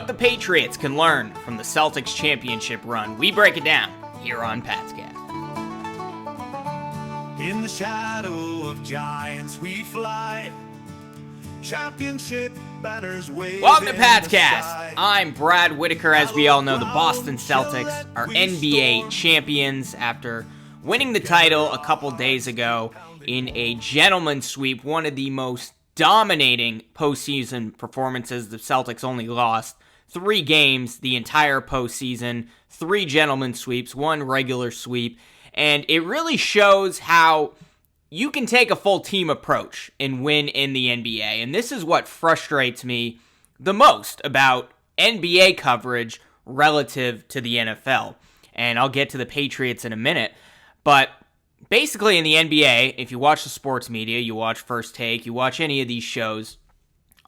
what the Patriots can learn from the Celtics championship run. We break it down here on Patscast. In the shadow of giants we fly. Championship banners wave. Welcome to Patscast. I'm Brad Whitaker. As we all know, the Boston Celtics are NBA champions after winning the title a couple days ago in a gentleman's sweep, one of the most dominating postseason performances. The Celtics only lost 3 games the entire postseason, 3 gentlemen's sweeps, 1 regular sweep, and it really shows how you can take a full team approach and win in the NBA, and this is what frustrates me the most about NBA coverage relative to the NFL, and I'll get to the Patriots in a minute, but basically in the NBA, if you watch the sports media, you watch First Take, you watch any of these shows,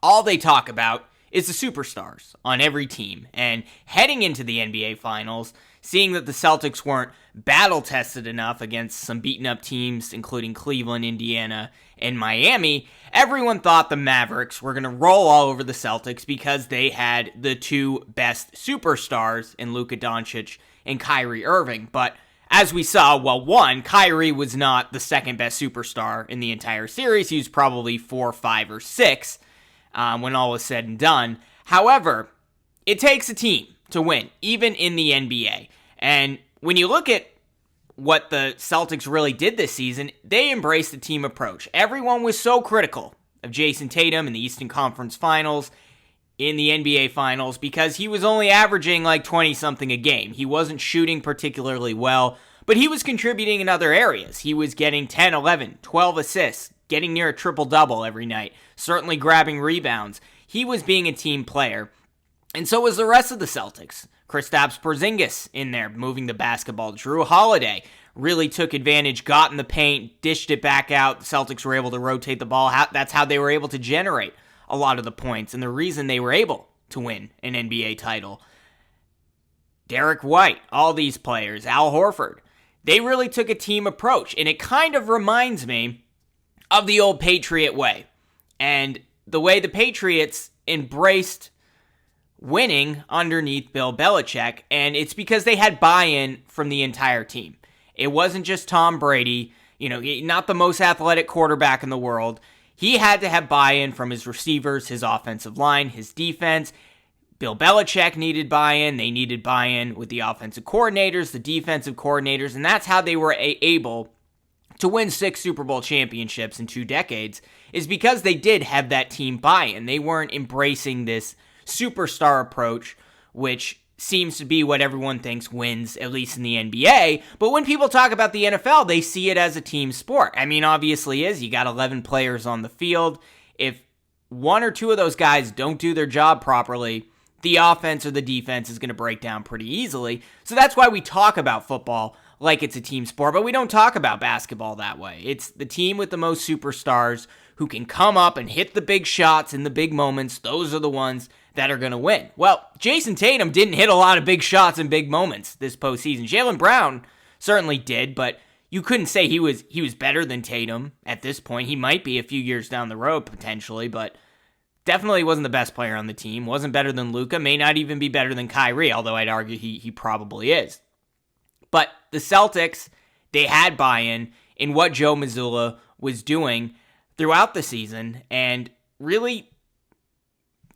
all they talk about is the superstars on every team. And heading into the NBA Finals, seeing that the Celtics weren't battle-tested enough against some beaten-up teams, including Cleveland, Indiana, and Miami, everyone thought the Mavericks were going to roll all over the Celtics because they had the 2 best superstars in Luka Doncic and Kyrie Irving. But as we saw, well, 1, Kyrie was not the second best superstar in the entire series. He was probably 4, 5, or 6 when all was said and done. However, it takes a team to win, even in the NBA. And when you look at what the Celtics really did this season, they embraced the team approach. Everyone was so critical of Jason Tatum in the Eastern Conference Finals, in the NBA Finals, because he was only averaging like 20-something a game. He wasn't shooting particularly well, but he was contributing in other areas. He was getting 10, 11, 12 assists, getting near a triple-double every night, certainly grabbing rebounds. He was being a team player, and so was the rest of the Celtics. Kristaps Porzingis in there, moving the basketball. Drew Holiday really took advantage, got in the paint, dished it back out. The Celtics were able to rotate the ball. That's how they were able to generate a lot of the points, and the reason they were able to win an NBA title. Derek White, all these players, Al Horford, they really took a team approach, and it kind of reminds me of the old Patriot way, and the way the Patriots embraced winning underneath Bill Belichick, and it's because they had buy-in from the entire team. It wasn't just Tom Brady, not the most athletic quarterback in the world. He had to have buy-in from his receivers, his offensive line, his defense. Bill Belichick needed buy-in. They needed buy-in with the offensive coordinators, the defensive coordinators, and that's how they were able to win 6 Super Bowl championships in 2 decades, is because they did have that team buy-in. They weren't embracing this superstar approach, which seems to be what everyone thinks wins, at least in the NBA. But when people talk about the NFL, they see it as a team sport. I mean, obviously you got 11 players on the field. If 1 or 2 of those guys don't do their job properly, the offense or the defense is going to break down pretty easily. So that's why we talk about football like it's a team sport, but we don't talk about basketball that way. It's the team with the most superstars who can come up and hit the big shots in the big moments. Those are the ones that are going to win. Well, Jason Tatum didn't hit a lot of big shots in big moments this postseason. Jaylen Brown certainly did, but you couldn't say he was better than Tatum at this point. He might be a few years down the road potentially, but definitely wasn't the best player on the team. Wasn't better than Luka. May not even be better than Kyrie, although I'd argue he probably is. But the Celtics, they had buy-in in what Joe Mazzulla was doing throughout the season and really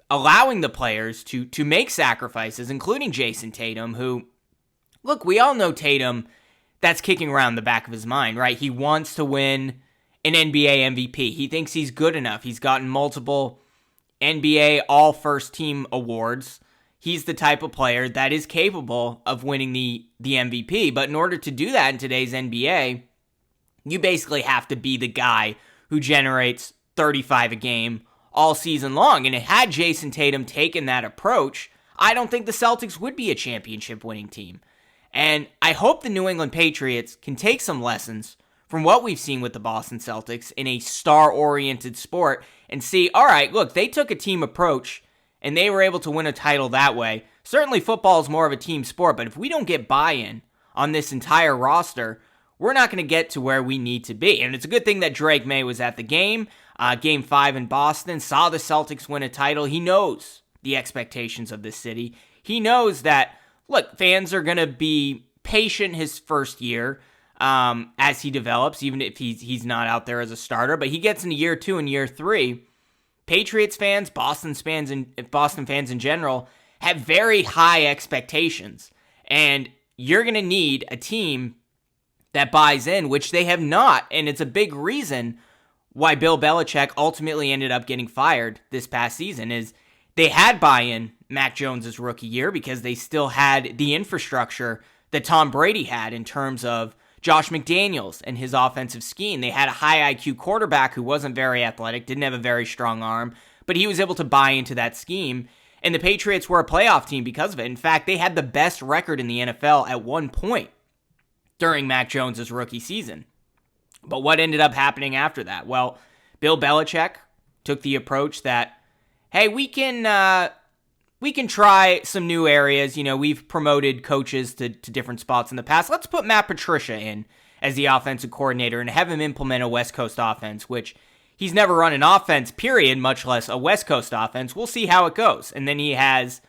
allowing the players to make sacrifices, including Jason Tatum, who, look, we all know Tatum, that's kicking around the back of his mind, right? He wants to win an NBA MVP. He thinks he's good enough. He's gotten multiple NBA All-First Team awards. He's the type of player that is capable of winning the MVP, but in order to do that in today's NBA, you basically have to be the guy who generates 35 a game all season long. And had Jason Tatum taken that approach, I don't think the Celtics would be a championship winning team. And I hope the New England Patriots can take some lessons from what we've seen with the Boston Celtics in a star-oriented sport and see, all right, look, they took a team approach and they were able to win a title that way. Certainly football is more of a team sport, but if we don't get buy-in on this entire roster, we're not going to get to where we need to be. And it's a good thing that Drake May was at the game. Game 5 in Boston, saw the Celtics win a title. He knows the expectations of this city. He knows that, look, fans are going to be patient his first year as he develops, even if he's not out there as a starter. But he gets into year 2 and year 3. Patriots fans, Boston fans in general, have very high expectations. And you're going to need a team that buys in, which they have not. And it's a big reason why Bill Belichick ultimately ended up getting fired this past season, is they had buy-in Mac Jones' rookie year because they still had the infrastructure that Tom Brady had in terms of Josh McDaniels and his offensive scheme. They had a high IQ quarterback who wasn't very athletic, didn't have a very strong arm, but he was able to buy into that scheme. And the Patriots were a playoff team because of it. In fact, they had the best record in the NFL at one point during Mac Jones' rookie season. But what ended up happening after that? Well, Bill Belichick took the approach that, hey, we can try some new areas. You know, we've promoted coaches to different spots in the past. Let's put Matt Patricia in as the offensive coordinator and have him implement a West Coast offense, which he's never run an offense, period, much less a West Coast offense. We'll see how it goes. And then he has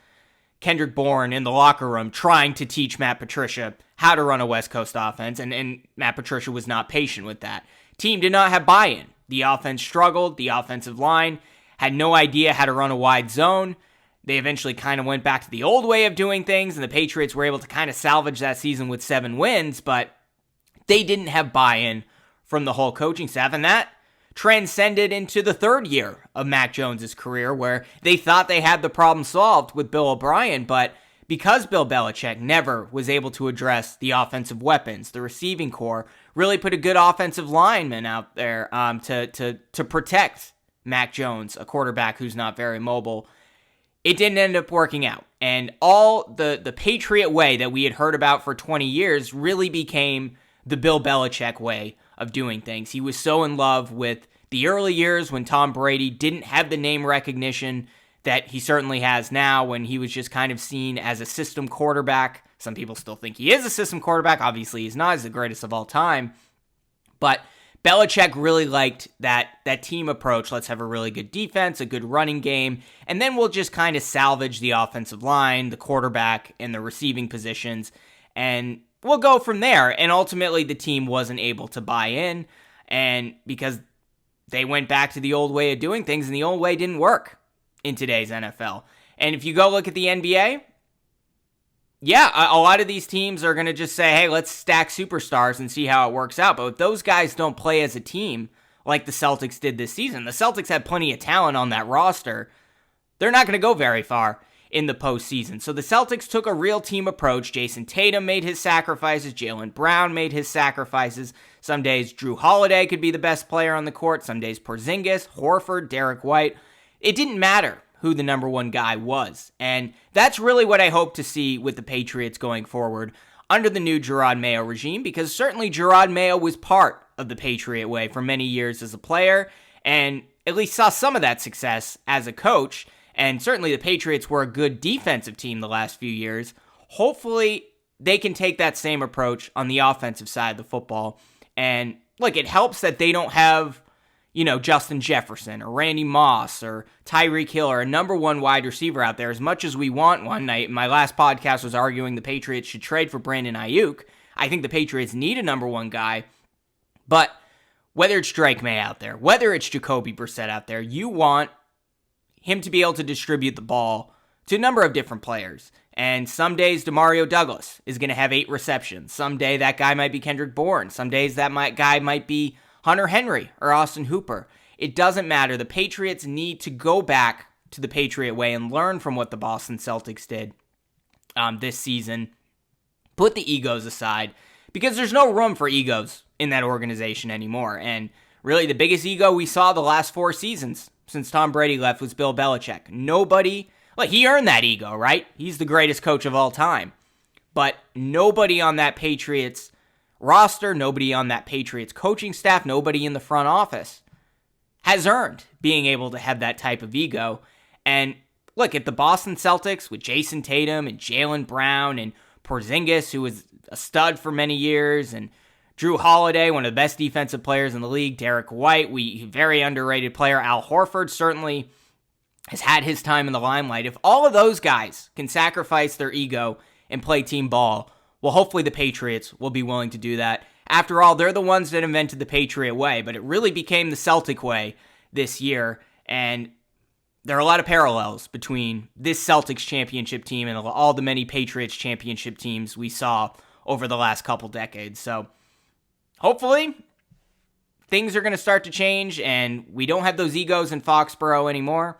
Kendrick Bourne in the locker room trying to teach Matt Patricia how to run a West Coast offense, and Matt Patricia was not patient with that. Team did not have buy-in. The offense struggled. The offensive line had no idea how to run a wide zone. They eventually kind of went back to the old way of doing things, and the Patriots were able to kind of salvage that season with 7 wins, but they didn't have buy-in from the whole coaching staff, and that transcended into the 3rd year of Mac Jones' career, where they thought they had the problem solved with Bill O'Brien, but because Bill Belichick never was able to address the offensive weapons, the receiving core, really put a good offensive lineman out there to protect Mac Jones, a quarterback who's not very mobile, it didn't end up working out. And all the Patriot way that we had heard about for 20 years really became the Bill Belichick way of doing things. He was so in love with the early years when Tom Brady didn't have the name recognition that he certainly has now, when he was just kind of seen as a system quarterback. Some people still think he is a system quarterback. Obviously, he's not. He's the greatest of all time. But Belichick really liked that team approach. Let's have a really good defense, a good running game, and then we'll just kind of salvage the offensive line, the quarterback, and the receiving positions, and we'll go from there. And ultimately, the team wasn't able to buy in, and because they went back to the old way of doing things, and the old way didn't work in today's NFL. And if you go look at the NBA, yeah, a lot of these teams are going to just say, hey, let's stack superstars and see how it works out. But if those guys don't play as a team like the Celtics did this season, the Celtics had plenty of talent on that roster, they're not going to go very far in the postseason. So the Celtics took a real team approach. Jason Tatum made his sacrifices. Jaylen Brown made his sacrifices. Some days Drew Holiday could be the best player on the court. Some days Porzingis, Horford, Derek White. It didn't matter who the number one guy was. And that's really what I hope to see with the Patriots going forward under the new Gerard Mayo regime, because certainly Gerard Mayo was part of the Patriot way for many years as a player, and at least saw some of that success as a coach. And certainly the Patriots were a good defensive team the last few years. Hopefully they can take that same approach on the offensive side of the football. And look, it helps that they don't have, Justin Jefferson or Randy Moss or Tyreek Hill or a number one wide receiver out there. As much as we want one, my last podcast was arguing the Patriots should trade for Brandon Ayuk. I think the Patriots need a number one guy. But whether it's Drake May out there, whether it's Jacoby Brissett out there, you want him to be able to distribute the ball to a number of different players. And some days DeMario Douglas is going to have 8 receptions. Some day that guy might be Kendrick Bourne. Some days that guy might be Hunter Henry or Austin Hooper. It doesn't matter. The Patriots need to go back to the Patriot way and learn from what the Boston Celtics did this season. Put the egos aside, because there's no room for egos in that organization anymore. And really the biggest ego we saw the last 4 seasons since Tom Brady left was Bill Belichick. Nobody, he earned that ego, right? He's the greatest coach of all time. But nobody on that Patriots roster, nobody on that Patriots coaching staff, nobody in the front office has earned being able to have that type of ego. And look, at the Boston Celtics with Jason Tatum and Jaylen Brown and Porzingis, who was a stud for many years, and Drew Holiday, one of the best defensive players in the league, Derek White, very underrated player, Al Horford, certainly has had his time in the limelight. If all of those guys can sacrifice their ego and play team ball, well, hopefully the Patriots will be willing to do that. After all, they're the ones that invented the Patriot way, but it really became the Celtic way this year, and there are a lot of parallels between this Celtics championship team and all the many Patriots championship teams we saw over the last couple decades. So hopefully things are going to start to change and we don't have those egos in Foxborough anymore.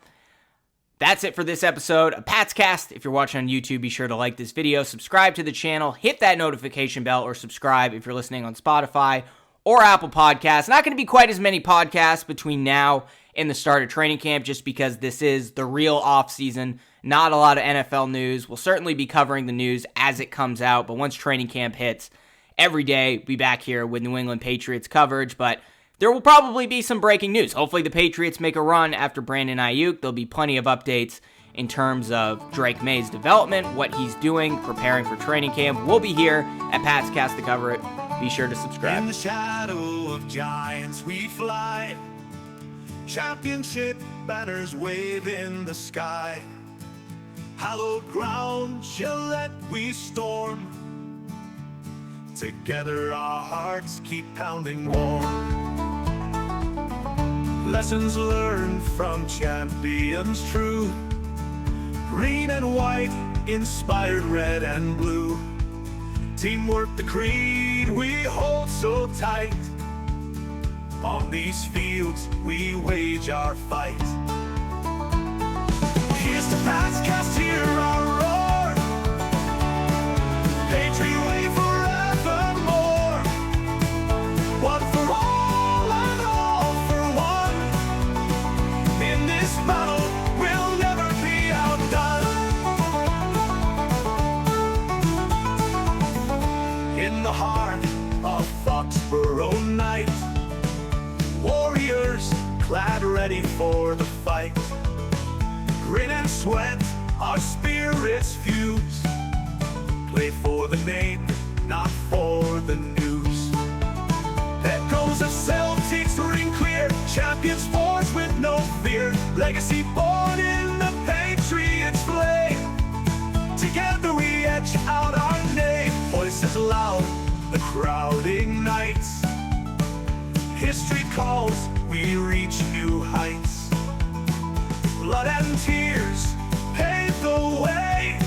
That's it for this episode of Pat's Cast. If you're watching on YouTube, be sure to like this video, subscribe to the channel, hit that notification bell, or subscribe if you're listening on Spotify or Apple Podcasts. Not going to be quite as many podcasts between now and the start of training camp just because this is the real off season. Not a lot of NFL news. We'll certainly be covering the news as it comes out, but once training camp hits, every day we'll be back here with New England Patriots coverage, but there will probably be some breaking news. Hopefully the Patriots make a run after Brandon Ayuk. There'll be plenty of updates in terms of Drake May's development, what he's doing, preparing for training camp. We'll be here at Pat's Cast to cover it. Be sure to subscribe. In the shadow of giants we fly, championship banners wave in the sky. Hallowed ground Gillette we storm, together our hearts keep pounding warm. Lessons learned from champions true, green and white inspired red and blue. Teamwork the creed we hold so tight, on these fields we wage our fight. Here's to Pat's Cast, hear our roar, Patriot way forevermore. One for all and all for one, in this battle we'll never be outdone. In the heart of Foxborough night, warriors clad ready for the fight. Grit and sweat, our spirits fuse. Play for the name, not for the news. Echoes of Celtics ring clear, champions forged with no fear. Legacy born in the Patriots flame. Together we etch out our name. Voices loud, the crowd ignites. History calls, we reach new heights. Blood and tears pave the way,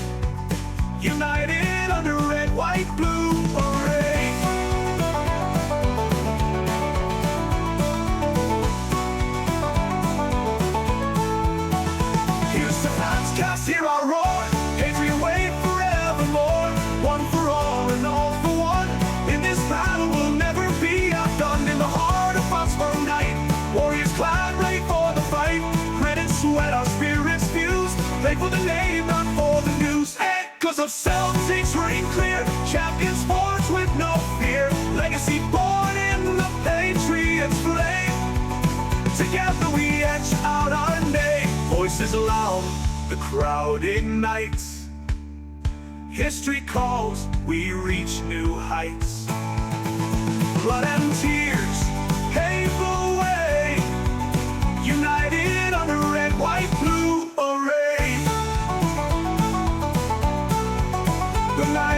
united under red, white, blue array. Here's to Pat's Cast, hear our roar, Patriot way forevermore. One for all and all for one, in this battle we'll never be outdone. In the heart of Foxborough night, warriors clad ready for the fight. Grit and sweat, our spirits fuse. Play for the name, not for the news. Echoes of Celtics ring clear, champions forged with no fear. Legacy born in the Patriots flame. Together we etch out our name. Voices loud, the crowd ignites. History calls, we reach new heights. Blood and tears pave the way, united under red, white, blue array. The night